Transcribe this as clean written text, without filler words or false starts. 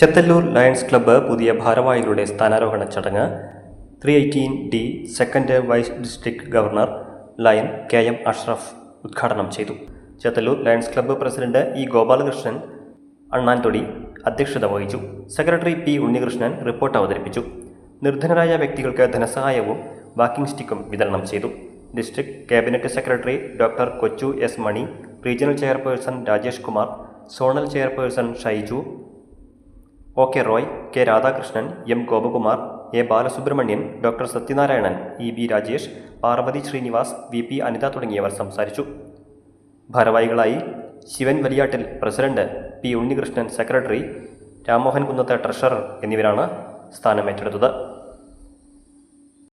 Chethallur Lions club പുതിയ ഭാരവാഹികളുടെ സ്ഥാനാരോഹണ ചടങ്ങ് 318D second vice district governor Lion KM Ashraf ഉദ്ഘാടനം ചെയ്തു. Chethallur Lions club president E Gopalakrishnan Annanthodi അധ്യക്ഷത വഹിച്ചു. സെക്രട്ടറി P ഉണ്ണികൃഷ്ണൻ റിപ്പോർട്ട് അവതരിപ്പിച്ചു. നിർധനരായ വ്യക്തികൾക്ക് ധനസഹായവും വാക്കിംഗ് സ്റ്റിക്കും വിതരണം ചെയ്തു. District cabinet secretary doctor Kochu S Mani, regional chairperson Rajesh Kumar, zonal chairperson Shaiju, OK Roy, K Radhakrishnan, M Gopakumar, A Balasubramanian, doctor Sathyanarayanan, EB Rajesh, Parvathy Srinivas, VP Anitha തുടങ്ങിയവർ സംസാരിച്ചു. ഭാരവാഹികളായി Sivan Valiyattil president, P Unnikrishnan secretary, Ramohan Kunnath treasurer എന്നിവരാണ് സ്ഥാനമേറ്റെടുത്തത്.